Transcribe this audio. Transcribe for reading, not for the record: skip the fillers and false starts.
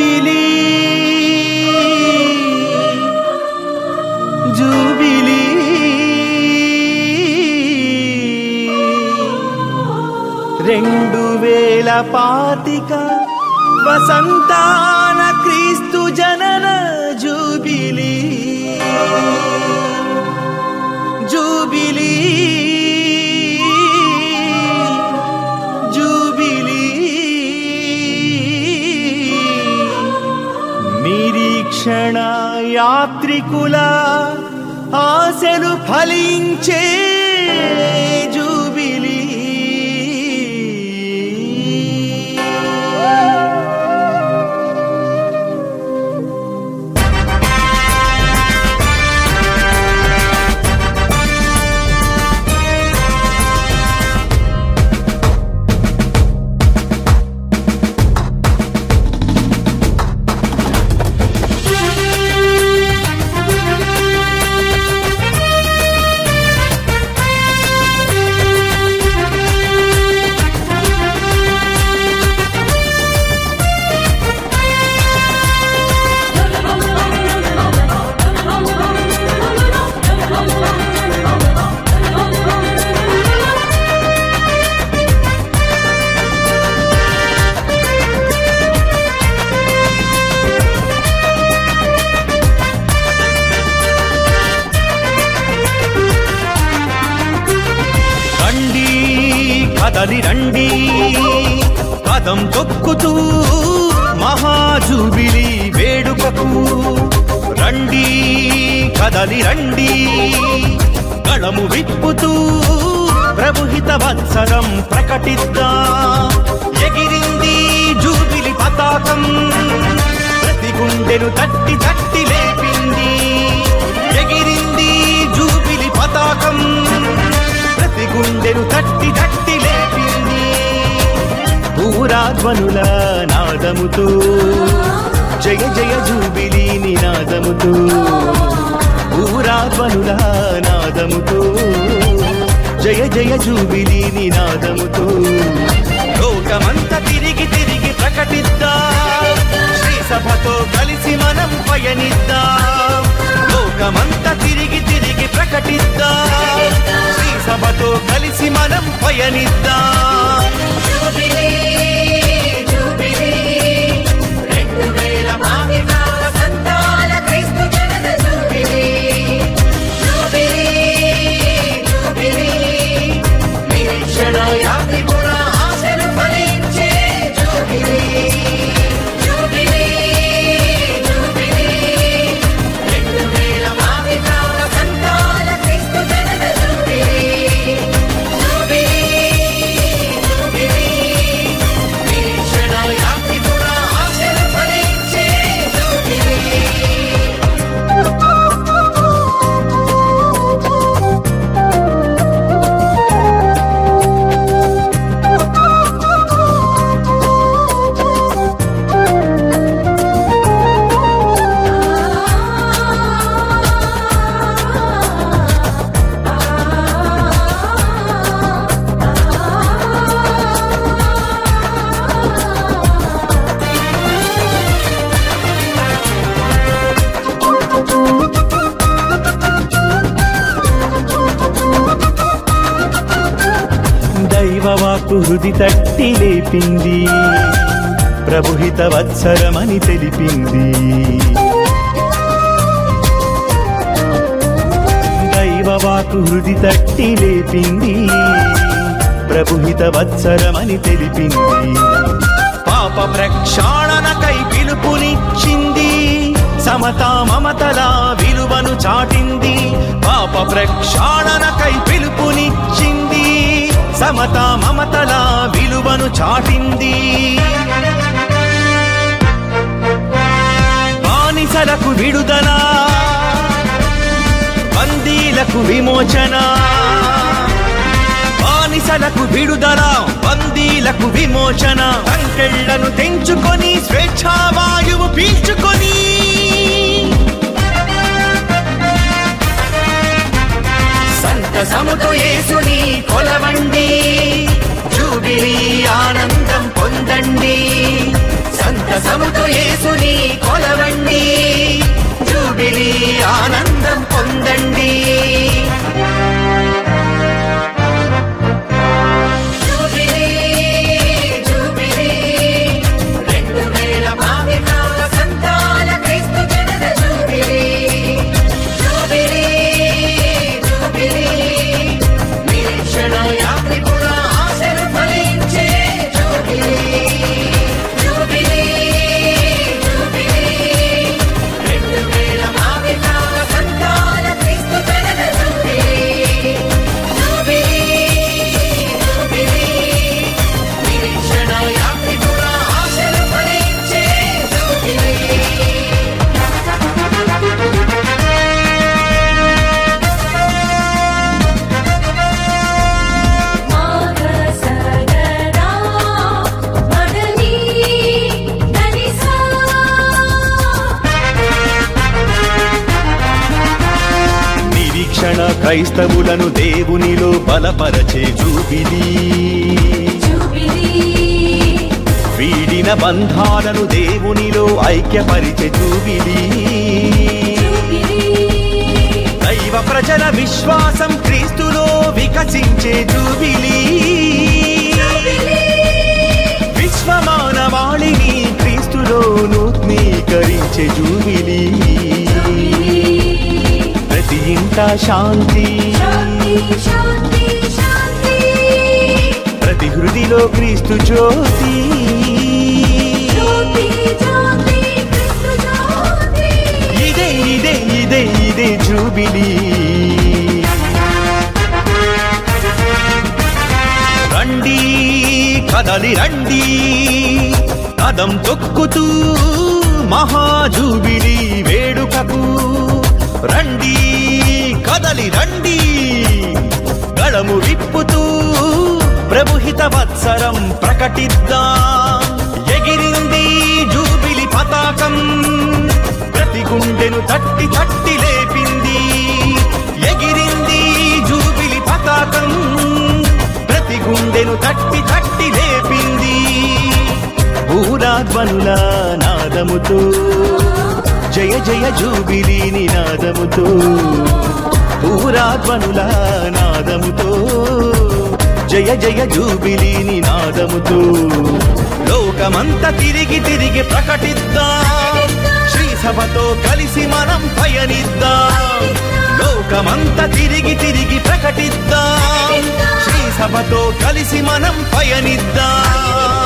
Jubilee jubilee 2025 వసంతాన క్రీస్తు జనన jubilee jubilee jubilee నిరీక్షణ యాత్రికుల ఆశలు ఫలించే జూబిలీ కదలి రండి పదం తొక్కుతూ మహాజూబిలీ వేడుకకు రండి కదలి రండి గళము విప్పుతూ ప్రభుహిత వత్సరం ప్రకటిద్దాం ఎగిరింది జూబిలీ పతాకం ప్రతి గుండెను తట్టి తట్టి లేపింది ఎగిరింది జూబిలీ పతాకం ప్రతి గుండెను తట్టి తట్టి లేపింది పూరాధ్వనుల నాదముతో జయ జయ జూబిలీ నినాదముతో పూరాధ్వనుల నాదముతో జయ జయ జూబిలీ నినాదముతో లోకమంతా తిరిగి తిరిగి ప్రకటిద్దాం శ్రీ సభతో కలిసి మనం పయనిద్దాం లోకమంతా తిరిగి తిరిగి ప్రకటిద్దాం శ్రీ సభతో కలిసి మనం పయనిద్దాం జూబిలీ జూబిలీ 2025 వసంతాల క్రీస్తు జనన జూబిలీ జూబిలీ జూబిలీ నిరీక్షణ యాత్రికుల ఆశలు ఫలించే జూబిలీ జూబిలీ జూబిలీ 2025 వసంతాల క్రీస్తు జనన జూబిలీ జూబిలీ జూబిలీ నిరీక్షణ యాత్రికుల ఆశలు ఫలించే జూబిలీ దైవవాక్కు హృది తట్టి లేపింది ప్రభుహిత వత్సరమని తెలిపింది దైవవాక్కు హృది తట్టి లేపింది ప్రభుహిత వత్సరమని తెలిపింది పాప ప్రక్షాళనకై పిలుపునిచ్చింది సమతా మమతల విలువను చాటింది పాప ప్రక్షాళనకై పిలుపునిచ్చింది సమతా మమతల విలువను చాటింది బానిసలకు విడుదల బందీలకు విమోచన బానిసలకు విడుదల బందీలకు విమోచన సంకెళ్లను తెంచుకొని స్వేచ్ఛావాయువు పీల్చుకొని సంతసముతో యేసుని కొలవండి జూబిలీ ఆనందం పొందండి సంతసముతో యేసుని క్రైస్తవులను దేవునిలో బలపరచే జూబిలీ, వీడిన బంధాలను దేవునిలో ఐక్యపరిచే జూబిలీ, దైవ ప్రజల విశ్వాసం క్రీస్తులో వికసించే జూబిలీ, విశ్వమానవాళిని క్రీస్తులో నూతనీకరించే జూబిలీ, ప్రతి ఇంట శాంతి, ప్రతి హృదిలో క్రీస్తు జ్యోతి, ఇదే ఇదే ఇదే ఇదే జూబిలీ. రండి కదలి రండి కదం తొక్కుతూ మహాజూబిలీ వేడుకకు, రండి కదలి రండి గళము విప్పుతూ ప్రభుహిత వత్సరం ప్రకటిద్దాం. ఎగిరింది జూబిలి పతాకం, ప్రతి గుండెను తట్టి తట్టి లేపింది. ఎగిరింది జూబిలి పతాకం, ప్రతి గుండెను తట్టి తట్టి లేపింది. భూరాధ్వనుల నాదముతో జయ జయ జూబిలీ నినాదముతో, భూరాధ్వనుల నాదముతో జయ జయ జూబిలీ నినాదముతో లోకమంతా తిరిగి తిరిగి ప్రకటిద్దాం. శ్రీ సభతో కలిసి మనం పయనిద్దాం. లోకమంతా తిరిగి తిరిగి ప్రకటిద్దాం. శ్రీ సభతో కలిసి మనం పయనిద్దాం.